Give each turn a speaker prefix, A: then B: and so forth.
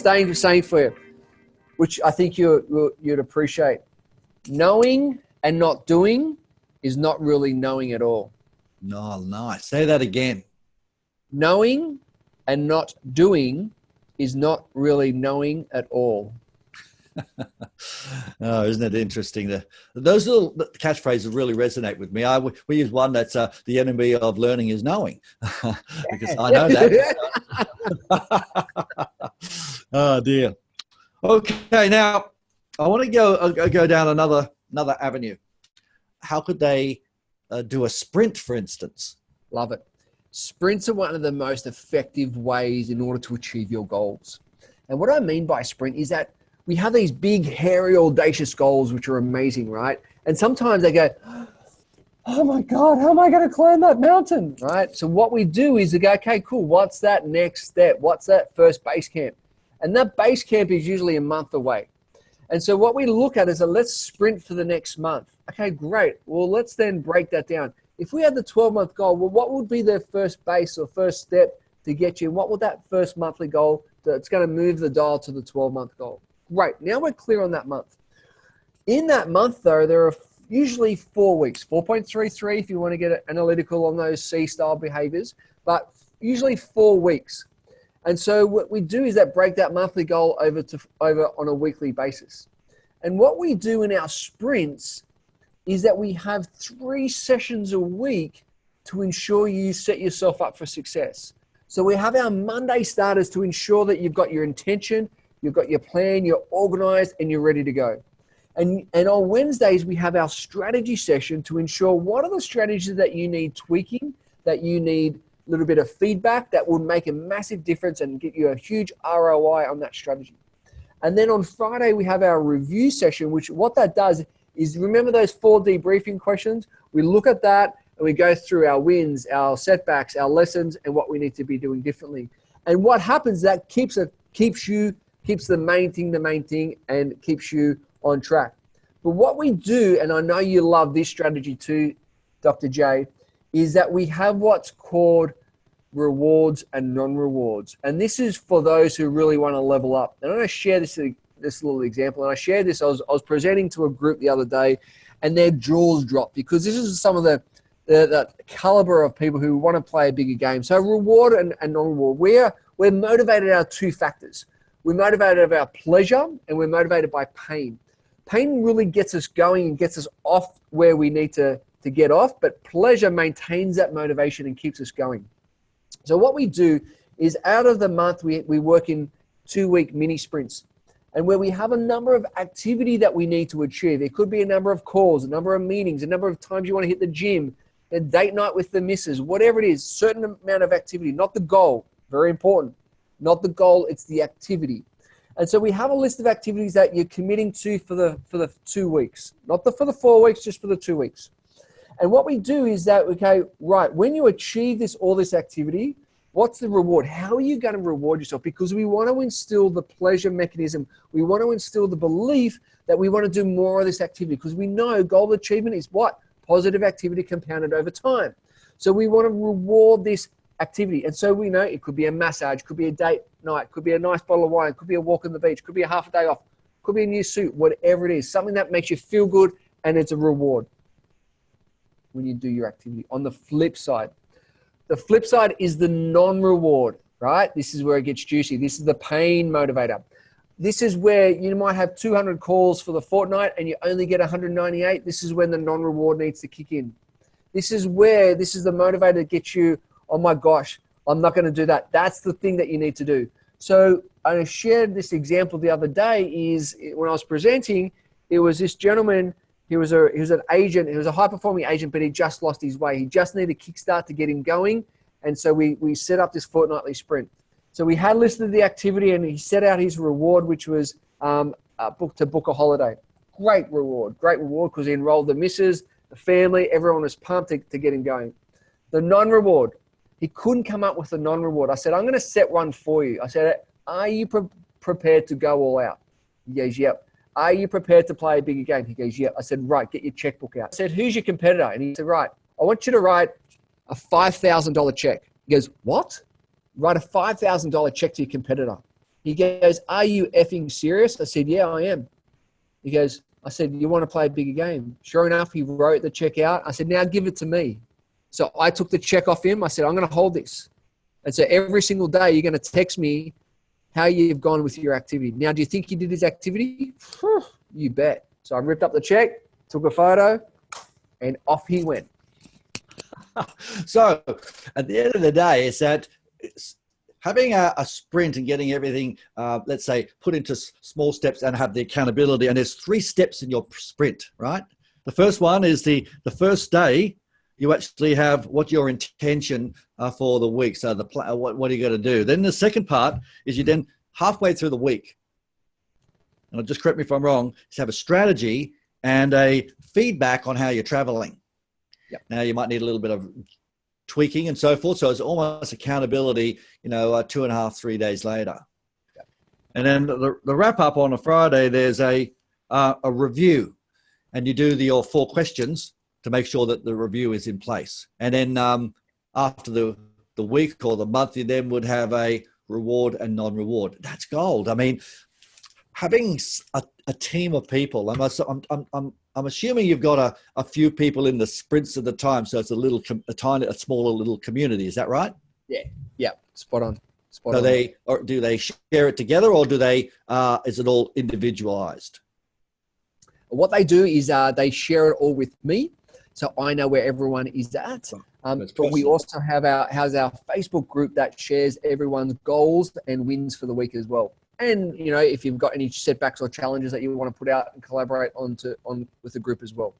A: a saying for you, which I think you'd appreciate. Knowing and not doing is not really knowing at all.
B: No, nice. Say that again.
A: Knowing and not doing is not really knowing at all.
B: Oh, isn't it interesting? Those little catchphrases really resonate with me. We use one that's the enemy of learning is knowing, because I know that. Oh dear. Okay, now I want to go down another avenue. How could they do a sprint, for instance?
A: Love it. Sprints are one of the most effective ways in order to achieve your goals. And what I mean by sprint is that we have these big, hairy, audacious goals, which are amazing, right? And sometimes they go, oh my God, how am I going to climb that mountain, right? So what we do is we go, okay, cool. What's that next step? What's that first base camp? And that base camp is usually a month away. And so what we look at is let's sprint for the next month. Okay, great. Well, let's then break that down. If we had the 12-month goal, well, what would be the first base or first step to get you? What would that first monthly goal that's going to move the dial to the 12-month goal? Great. Now we're clear on that month. In that month, though, there are usually 4 weeks, 4.33 if you want to get analytical on those C-style behaviors, but usually 4 weeks. And so what we do is that break that monthly goal over on a weekly basis. And what we do in our sprints is that we have 3 sessions a week to ensure you set yourself up for success. So we have our Monday starters to ensure that you've got your intention, you've got your plan, you're organized, and you're ready to go. And on Wednesdays, we have our strategy session to ensure what are the strategies that you need tweaking, that you need a little bit of feedback that will make a massive difference and get you a huge ROI on that strategy. And then on Friday, we have our review session, which what that does is remember those 4 debriefing questions? We look at that and we go through our wins, our setbacks, our lessons, and what we need to be doing differently. And what happens, that keeps the main thing and keeps you on track. But what we do, and I know you love this strategy too, Dr. J, is that we have what's called rewards and non-rewards. And this is for those who really want to level up. And I'm going to share this little example. And I shared this, I was presenting to a group the other day and their jaws dropped because this is some of the caliber of people who want to play a bigger game. So reward and non-reward. We're motivated out of 2 factors. We're motivated by our pleasure and we're motivated by pain. Pain really gets us going and gets us off where we need to get off, but pleasure maintains that motivation and keeps us going. So what we do is out of the month, we work in 2-week mini sprints and where we have a number of activity that we need to achieve. It could be a number of calls, a number of meetings, a number of times you want to hit the gym, a date night with the missus, whatever it is, certain amount of activity, not the goal, very important. Not the goal, it's the activity. And so we have a list of activities that you're committing to for the 2 weeks, not for the 4 weeks, just for the 2 weeks. And what we do is that, okay, right, when you achieve all this activity, what's the reward? How are you going to reward yourself? Because we want to instill the pleasure mechanism. We want to instill the belief that we want to do more of this activity because we know goal achievement is what? Positive activity compounded over time. So we want to reward this activity. And so we know it could be a massage, could be a date night, could be a nice bottle of wine, could be a walk on the beach, could be a half a day off, could be a new suit, whatever it is, something that makes you feel good and it's a reward when you do your activity. On the flip side is the non-reward, right? This is where it gets juicy. This is the pain motivator. This is where you might have 200 calls for the fortnight and you only get 198. This is when the non-reward needs to kick in. This is the motivator that gets you, oh my gosh, I'm not going to do that. That's the thing that you need to do. So I shared this example the other day is when I was presenting, it was this gentleman, he was an agent, he was a high-performing agent, but he just lost his way. He just needed a kickstart to get him going. And so we set up this fortnightly sprint. So we had listed the activity and he set out his reward, which was to book a holiday. Great reward because he enrolled the missus, the family, everyone was pumped to get him going. The non-reward, he couldn't come up with a non-reward. I said, I'm going to set one for you. I said, are you prepared to go all out? He goes, yep. Are you prepared to play a bigger game? He goes, yep. I said, right, get your checkbook out. I said, who's your competitor? And he said, right, I want you to write a $5,000 check. He goes, what? Write a $5,000 check to your competitor. He goes, "Are you effing serious?" I said, "Yeah, I am." He goes, I said, "You want to play a bigger game?" Sure enough, he wrote the check out. I said, "Now give it to me." So I took the check off him. I said, "I'm going to hold this." And so every single day, you're going to text me how you've gone with your activity. Now, do you think he did his activity? You bet. So I ripped up the check, took a photo, and off he went.
B: So at the end of the day, it's that having a sprint and getting everything, let's say, put into small steps and have the accountability. And there's 3 steps in your sprint, right? The first one is the first day. You actually have what your intention for the week. So what are you going to do? Then the second part is you then halfway through the week, and just correct me if I'm wrong, is have a strategy and a feedback on how you're traveling.
A: Yep.
B: Now you might need a little bit of tweaking and so forth. So it's almost accountability, 2.5, 3 days later.
A: Yep.
B: And then the wrap up on a Friday, there's a review, and you do your 4 questions to make sure that the review is in place. And then after the week or the month, you then would have a reward and non-reward. That's gold. I mean, having a team of people, I'm assuming you've got a few people in the sprints at the time, so it's a smaller little community. Is that right?
A: Yeah, spot on.
B: Do they share it together, or do they? Is it all individualized?
A: What they do is they share it all with me, so I know where everyone is at. But we also have our Facebook group that shares everyone's goals and wins for the week as well. And if you've got any setbacks or challenges that you want to put out and collaborate on with the group as well.